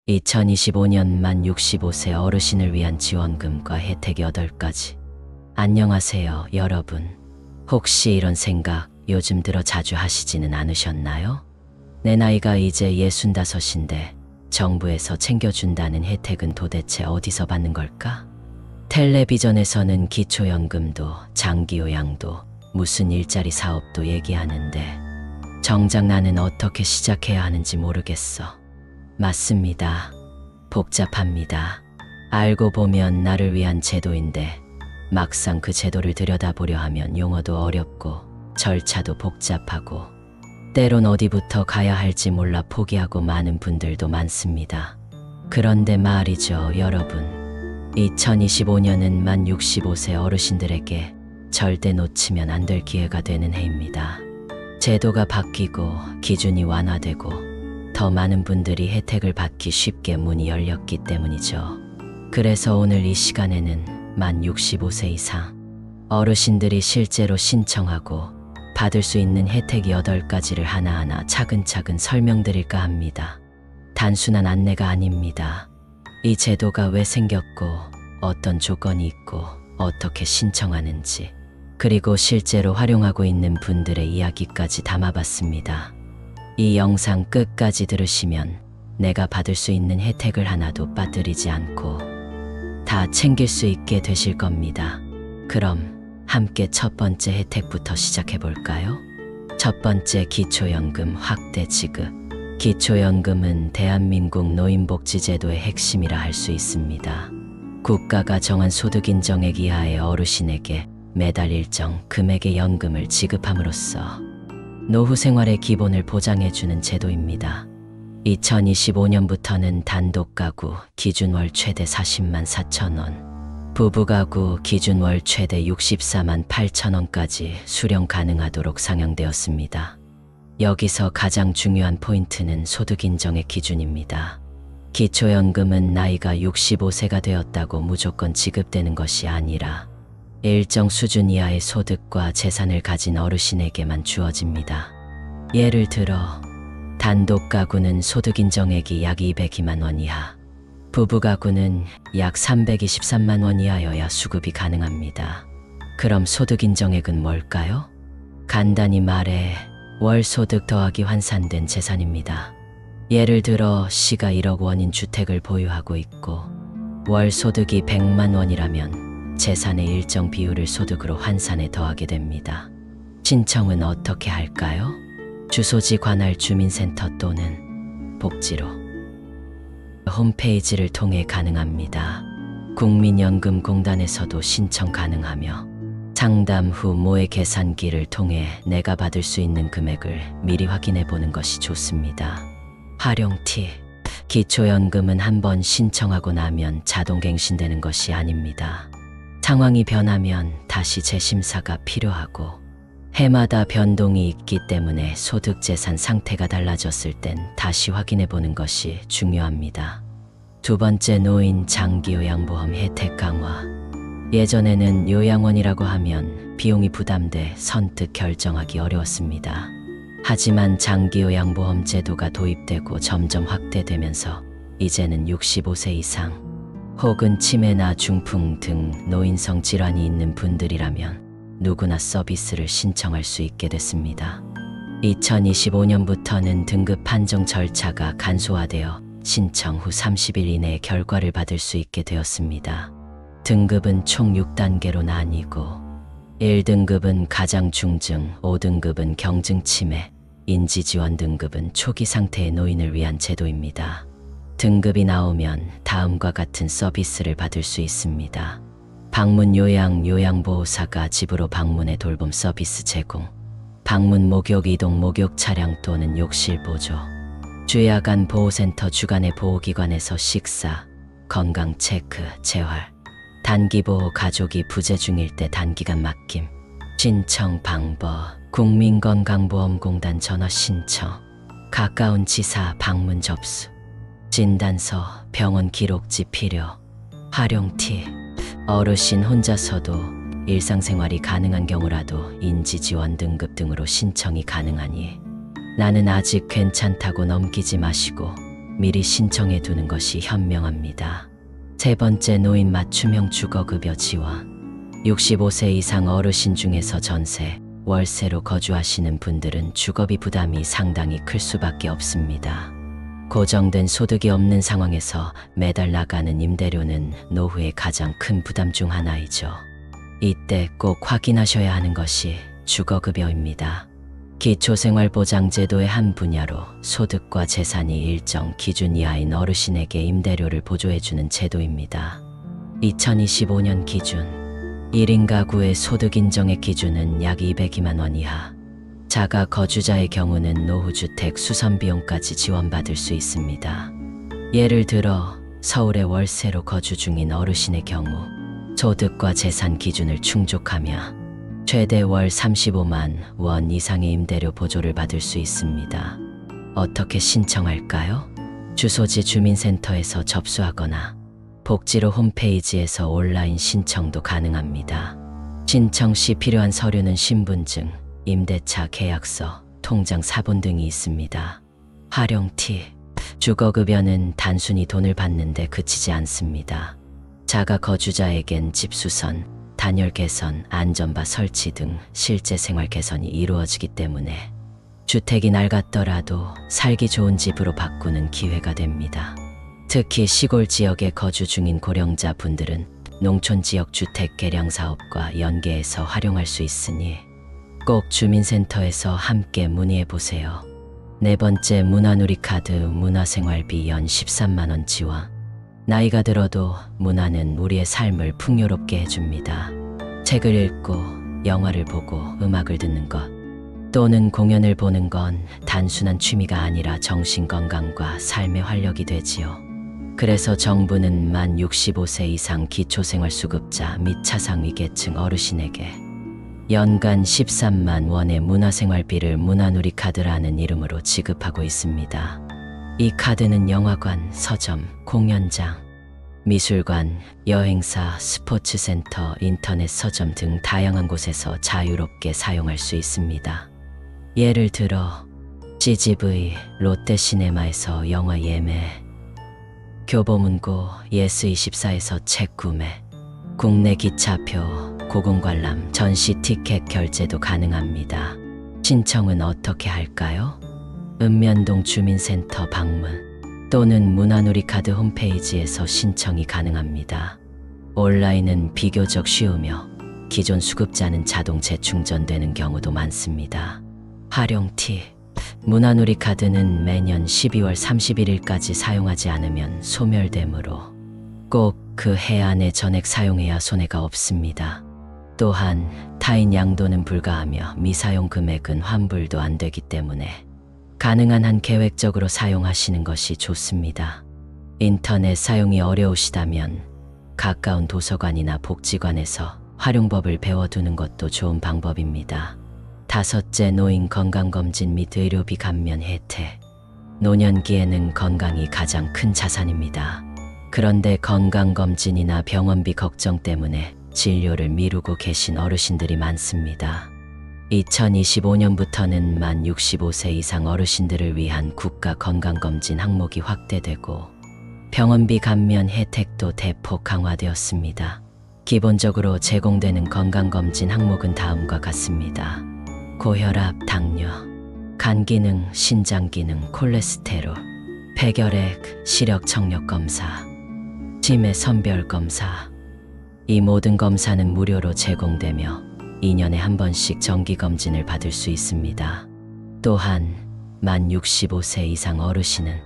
2025년 만 65세 어르신을 위한 지원금과 혜택 8가지. 안녕하세요, 여러분. 혹시 이런 생각 요즘 들어 자주 하시지는 않으셨나요? 내 나이가 이제 65인데 정부에서 챙겨준다는 혜택은 도대체 어디서 받는 걸까? 텔레비전에서는 기초연금도 장기요양도 무슨 일자리 사업도 얘기하는데 정작 나는 어떻게 시작해야 하는지 모르겠어. 맞습니다. 복잡합니다. 알고 보면 나를 위한 제도인데 막상 그 제도를 들여다보려 하면 용어도 어렵고 절차도 복잡하고 때론 어디부터 가야 할지 몰라 포기하고 많은 분들도 많습니다. 그런데 말이죠, 여러분. 2025년은 만 65세 어르신들에게 절대 놓치면 안 될 기회가 되는 해입니다. 제도가 바뀌고 기준이 완화되고 더 많은 분들이 혜택을 받기 쉽게 문이 열렸기 때문이죠. 그래서 오늘 이 시간에는 만 65세 이상 어르신들이 실제로 신청하고 받을 수 있는 혜택 8가지를 하나하나 차근차근 설명드릴까 합니다. 단순한 안내가 아닙니다. 이 제도가 왜 생겼고 어떤 조건이 있고 어떻게 신청하는지 그리고 실제로 활용하고 있는 분들의 이야기까지 담아봤습니다. 이 영상 끝까지 들으시면 내가 받을 수 있는 혜택을 하나도 빠뜨리지 않고 다 챙길 수 있게 되실 겁니다. 그럼 함께 첫 번째 혜택부터 시작해 볼까요? 첫 번째, 기초연금 확대 지급. 기초연금은 대한민국 노인복지제도의 핵심이라 할 수 있습니다. 국가가 정한 소득 인정액 이하의 어르신에게 매달 일정 금액의 연금을 지급함으로써 노후 생활의 기본을 보장해주는 제도입니다. 2025년부터는 단독가구 기준월 최대 40만 4천 원, 부부가구 기준월 최대 64만 8천 원까지 수령 가능하도록 상향되었습니다. 여기서 가장 중요한 포인트는 소득 인정의 기준입니다. 기초연금은 나이가 65세가 되었다고 무조건 지급되는 것이 아니라 일정 수준 이하의 소득과 재산을 가진 어르신에게만 주어집니다. 예를 들어 단독 가구는 소득 인정액이 약 202만 원 이하, 부부 가구는 약 323만 원 이하여야 수급이 가능합니다. 그럼 소득 인정액은 뭘까요? 간단히 말해 월 소득 더하기 환산된 재산입니다. 예를 들어 시가 1억 원인 주택을 보유하고 있고 월 소득이 100만 원이라면 재산의 일정 비율을 소득으로 환산해 더하게 됩니다. 신청은 어떻게 할까요? 주소지 관할 주민센터 또는 복지로 홈페이지를 통해 가능합니다. 국민연금공단에서도 신청 가능하며 상담 후 모의 계산기를 통해 내가 받을 수 있는 금액을 미리 확인해 보는 것이 좋습니다. 활용 팁. 기초연금은 한번 신청하고 나면 자동 갱신되는 것이 아닙니다. 상황이 변하면 다시 재심사가 필요하고 해마다 변동이 있기 때문에 소득 재산 상태가 달라졌을 땐 다시 확인해 보는 것이 중요합니다. 두 번째, 노인 장기요양보험 혜택 강화. 예전에는 요양원이라고 하면 비용이 부담돼 선뜻 결정하기 어려웠습니다. 하지만 장기요양보험 제도가 도입되고 점점 확대되면서 이제는 65세 이상 혹은 치매나 중풍 등 노인성 질환이 있는 분들이라면 누구나 서비스를 신청할 수 있게 됐습니다. 2025년부터는 등급 판정 절차가 간소화되어 신청 후 30일 이내에 결과를 받을 수 있게 되었습니다. 등급은 총 6단계로 나뉘고 1등급은 가장 중증, 5등급은 경증 치매, 인지지원 등급은 초기 상태의 노인을 위한 제도입니다. 등급이 나오면 다음과 같은 서비스를 받을 수 있습니다. 방문 요양, 요양보호사가 집으로 방문해 돌봄 서비스 제공, 방문 목욕 이동 목욕 차량 또는 욕실 보조, 주야간 보호센터 주간의 보호기관에서 식사, 건강 체크, 재활, 단기보호 가족이 부재 중일 때 단기간 맡김, 신청 방법, 국민건강보험공단 전화 신청, 가까운 지사 방문 접수, 진단서, 병원 기록지 필요. 활용 팁. 어르신 혼자서도 일상생활이 가능한 경우라도 인지지원 등급 등으로 신청이 가능하니 나는 아직 괜찮다고 넘기지 마시고 미리 신청해 두는 것이 현명합니다. 세 번째, 노인 맞춤형 주거급여 지원. 65세 이상 어르신 중에서 전세, 월세로 거주하시는 분들은 주거비 부담이 상당히 클 수밖에 없습니다. 고정된 소득이 없는 상황에서 매달 나가는 임대료는 노후의 가장 큰 부담 중 하나이죠. 이때 꼭 확인하셔야 하는 것이 주거급여입니다. 기초생활보장제도의 한 분야로 소득과 재산이 일정 기준 이하인 어르신에게 임대료를 보조해주는 제도입니다. 2025년 기준 1인 가구의 소득 인정액 기준은 약 202만 원 이하, 자가 거주자의 경우는 노후주택 수선 비용까지 지원받을 수 있습니다. 예를 들어 서울의 월세로 거주 중인 어르신의 경우 소득과 재산 기준을 충족하며 최대 월 35만 원 이상의 임대료 보조를 받을 수 있습니다. 어떻게 신청할까요? 주소지 주민센터에서 접수하거나 복지로 홈페이지에서 온라인 신청도 가능합니다. 신청 시 필요한 서류는 신분증, 임대차 계약서, 통장 사본 등이 있습니다. 활용 팁. 주거급여는 단순히 돈을 받는 데 그치지 않습니다. 자가 거주자에겐 집수선, 단열 개선, 안전바 설치 등 실제 생활 개선이 이루어지기 때문에 주택이 낡았더라도 살기 좋은 집으로 바꾸는 기회가 됩니다. 특히 시골 지역에 거주 중인 고령자 분들은 농촌 지역 주택 개량 사업과 연계해서 활용할 수 있으니 꼭 주민센터에서 함께 문의해 보세요. 네 번째, 문화누리카드 문화생활비 연 13만 원 지원. 나이가 들어도 문화는 우리의 삶을 풍요롭게 해줍니다. 책을 읽고 영화를 보고 음악을 듣는 것 또는 공연을 보는 건 단순한 취미가 아니라 정신건강과 삶의 활력이 되지요. 그래서 정부는 만 65세 이상 기초생활수급자 및 차상위계층 어르신에게 연간 13만 원의 문화생활비를 문화누리카드라는 이름으로 지급하고 있습니다. 이 카드는 영화관, 서점, 공연장, 미술관, 여행사, 스포츠센터, 인터넷 서점 등 다양한 곳에서 자유롭게 사용할 수 있습니다. 예를 들어 CGV, 롯데시네마에서 영화 예매, 교보문고, 예스24에서 책 구매, 국내 기차표, 고궁관람, 전시 티켓 결제도 가능합니다. 신청은 어떻게 할까요? 읍면동 주민센터 방문 또는 문화누리카드 홈페이지에서 신청이 가능합니다. 온라인은 비교적 쉬우며 기존 수급자는 자동 재충전되는 경우도 많습니다. 활용 팁. 문화누리카드는 매년 12월 31일까지 사용하지 않으면 소멸되므로 꼭 그 해 안에 전액 사용해야 손해가 없습니다. 또한 타인 양도는 불가하며 미사용 금액은 환불도 안 되기 때문에 가능한 한 계획적으로 사용하시는 것이 좋습니다. 인터넷 사용이 어려우시다면 가까운 도서관이나 복지관에서 활용법을 배워두는 것도 좋은 방법입니다. 다섯째, 노인 건강검진 및 의료비 감면 혜택. 노년기에는 건강이 가장 큰 자산입니다. 그런데 건강검진이나 병원비 걱정 때문에 진료를 미루고 계신 어르신들이 많습니다. 2025년부터는 만 65세 이상 어르신들을 위한 국가 건강검진 항목이 확대되고 병원비 감면 혜택도 대폭 강화되었습니다. 기본적으로 제공되는 건강검진 항목은 다음과 같습니다. 고혈압, 당뇨, 간기능, 신장기능, 콜레스테롤, 폐결핵, 시력 청력 검사, 치매 선별 검사. 이 모든 검사는 무료로 제공되며 2년에 한 번씩 정기검진을 받을 수 있습니다. 또한 만 65세 이상 어르신은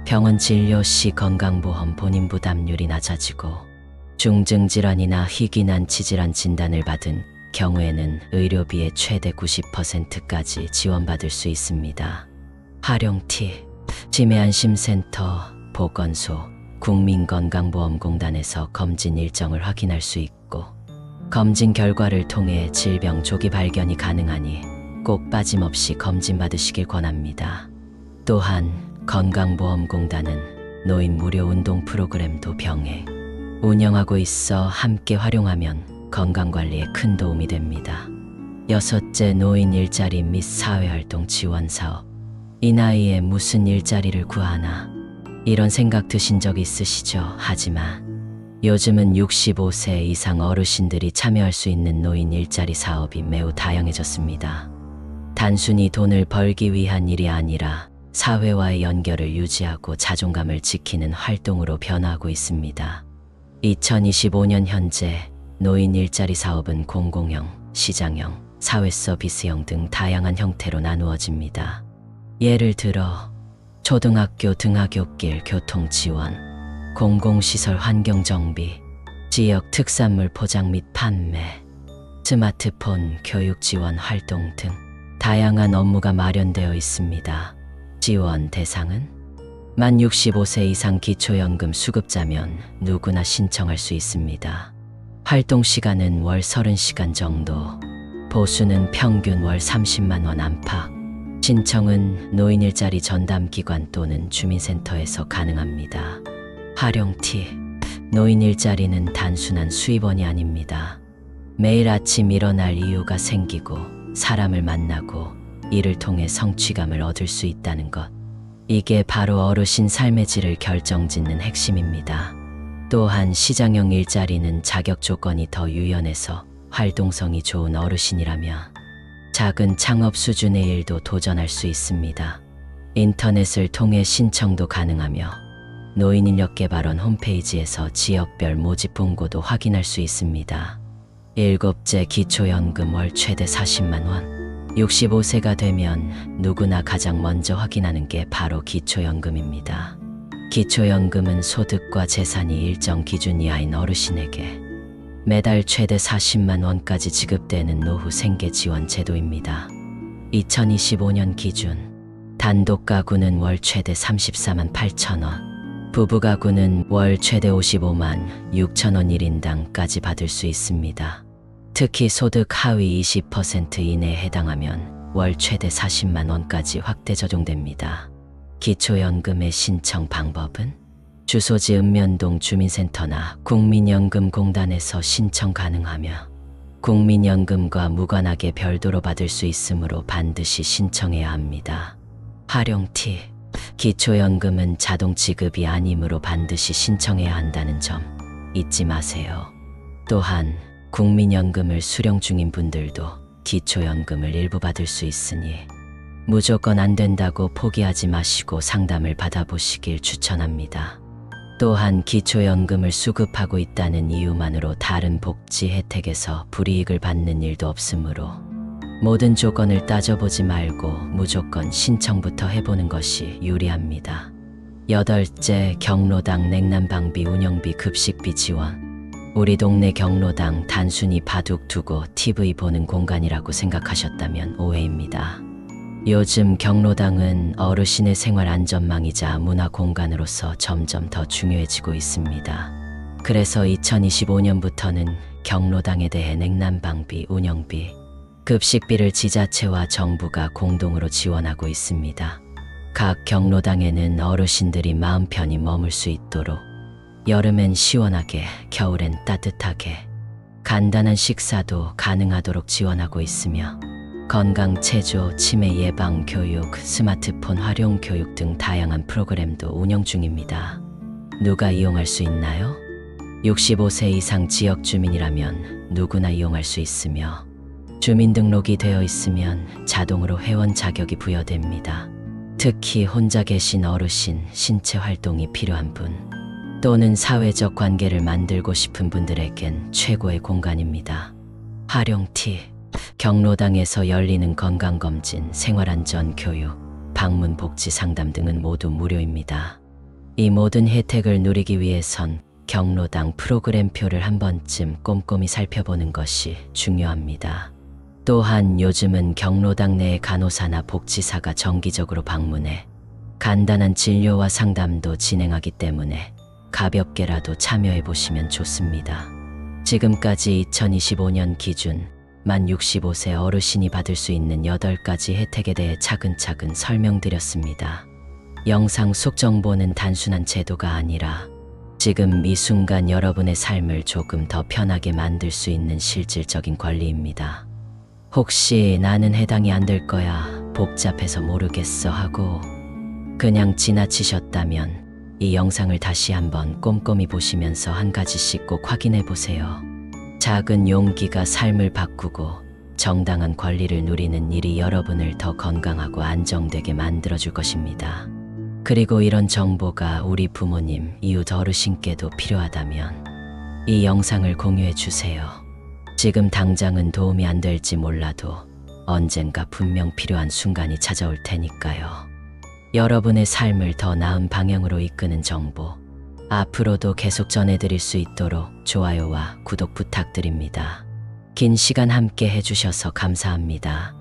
병원 진료 시 건강보험 본인 부담률이 낮아지고 중증질환이나 희귀난치질환 진단을 받은 경우에는 의료비의 최대 90%까지 지원받을 수 있습니다. 활용 팁. 치매안심센터, 보건소, 국민건강보험공단에서 검진 일정을 확인할 수 있고 검진 결과를 통해 질병 조기 발견이 가능하니 꼭 빠짐없이 검진 받으시길 권합니다. 또한 건강보험공단은 노인 무료 운동 프로그램도 병행 운영하고 있어 함께 활용하면 건강관리에 큰 도움이 됩니다. 여섯째, 노인 일자리 및 사회활동 지원 사업. 이 나이에 무슨 일자리를 구하나? 이런 생각 드신 적 있으시죠? 하지만 요즘은 65세 이상 어르신들이 참여할 수 있는 노인 일자리 사업이 매우 다양해졌습니다. 단순히 돈을 벌기 위한 일이 아니라 사회와의 연결을 유지하고 자존감을 지키는 활동으로 변화하고 있습니다. 2025년 현재 노인 일자리 사업은 공공형, 시장형, 사회서비스형 등 다양한 형태로 나누어집니다. 예를 들어 초등학교 등하굣길 교통 지원, 공공시설 환경 정비, 지역 특산물 포장 및 판매, 스마트폰 교육 지원 활동 등 다양한 업무가 마련되어 있습니다. 지원 대상은 만 65세 이상 기초연금 수급자면 누구나 신청할 수 있습니다. 활동 시간은 월 30시간 정도, 보수는 평균 월 30만 원 안팎, 신청은 노인 일자리 전담기관 또는 주민센터에서 가능합니다. 활용 팁, 노인 일자리는 단순한 수입원이 아닙니다. 매일 아침 일어날 이유가 생기고 사람을 만나고 이를 통해 성취감을 얻을 수 있다는 것. 이게 바로 어르신 삶의 질을 결정짓는 핵심입니다. 또한 시장형 일자리는 자격 조건이 더 유연해서 활동성이 좋은 어르신이라면 작은 창업 수준의 일도 도전할 수 있습니다. 인터넷을 통해 신청도 가능하며 노인인력개발원 홈페이지에서 지역별 모집 공고도 확인할 수 있습니다. 7째 기초연금 월 최대 40만 원. 65세가 되면 누구나 가장 먼저 확인하는 게 바로 기초연금입니다. 기초연금은 소득과 재산이 일정 기준 이하인 어르신에게 매달 최대 40만 원까지 지급되는 노후 생계 지원 제도입니다. 2025년 기준 단독 가구는 월 최대 34만 8천 원, 부부 가구는 월 최대 55만 6천 원 1인당까지 받을 수 있습니다. 특히 소득 하위 20% 이내에 해당하면 월 최대 40만 원까지 확대 적용됩니다. 기초연금의 신청 방법은 주소지 읍면동 주민센터나 국민연금공단에서 신청 가능하며 국민연금과 무관하게 별도로 받을 수 있으므로 반드시 신청해야 합니다. 활용 팁, 기초연금은 자동 지급이 아니므로 반드시 신청해야 한다는 점 잊지 마세요. 또한 국민연금을 수령 중인 분들도 기초연금을 일부 받을 수 있으니 무조건 안 된다고 포기하지 마시고 상담을 받아보시길 추천합니다. 또한 기초연금을 수급하고 있다는 이유만으로 다른 복지 혜택에서 불이익을 받는 일도 없으므로 모든 조건을 따져보지 말고 무조건 신청부터 해보는 것이 유리합니다. 8째 경로당 냉난방비 운영비 급식비 지원. 우리 동네 경로당 단순히 바둑 두고 TV 보는 공간이라고 생각하셨다면 오해입니다. 요즘 경로당은 어르신의 생활 안전망이자 문화 공간으로서 점점 더 중요해지고 있습니다. 그래서 2025년부터는 경로당에 대해 냉난방비, 운영비, 급식비를 지자체와 정부가 공동으로 지원하고 있습니다. 각 경로당에는 어르신들이 마음 편히 머물 수 있도록 여름엔 시원하게, 겨울엔 따뜻하게, 간단한 식사도 가능하도록 지원하고 있으며 건강 체조, 치매 예방 교육, 스마트폰 활용 교육 등 다양한 프로그램도 운영 중입니다. 누가 이용할 수 있나요? 65세 이상 지역 주민이라면 누구나 이용할 수 있으며 주민등록이 되어 있으면 자동으로 회원 자격이 부여됩니다. 특히 혼자 계신 어르신, 신체 활동이 필요한 분 또는 사회적 관계를 만들고 싶은 분들에겐 최고의 공간입니다. 활용 팁, 경로당에서 열리는 건강검진, 생활안전 교육, 방문 복지 상담 등은 모두 무료입니다. 이 모든 혜택을 누리기 위해선 경로당 프로그램표를 한 번쯤 꼼꼼히 살펴보는 것이 중요합니다. 또한 요즘은 경로당 내의 간호사나 복지사가 정기적으로 방문해 간단한 진료와 상담도 진행하기 때문에 가볍게라도 참여해보시면 좋습니다. 지금까지 2025년 기준 만 65세 어르신이 받을 수 있는 8가지 혜택에 대해 차근차근 설명드렸습니다. 영상 속 정보는 단순한 제도가 아니라 지금 이 순간 여러분의 삶을 조금 더 편하게 만들 수 있는 실질적인 권리입니다. 혹시 나는 해당이 안 될 거야, 복잡해서 모르겠어 하고 그냥 지나치셨다면 이 영상을 다시 한번 꼼꼼히 보시면서 한 가지씩 꼭 확인해 보세요. 작은 용기가 삶을 바꾸고 정당한 권리를 누리는 일이 여러분을 더 건강하고 안정되게 만들어줄 것입니다. 그리고 이런 정보가 우리 부모님, 이웃 어르신께도 필요하다면 이 영상을 공유해 주세요. 지금 당장은 도움이 안 될지 몰라도 언젠가 분명 필요한 순간이 찾아올 테니까요. 여러분의 삶을 더 나은 방향으로 이끄는 정보, 앞으로도 계속 전해드릴 수 있도록 좋아요와 구독 부탁드립니다. 긴 시간 함께 해주셔서 감사합니다.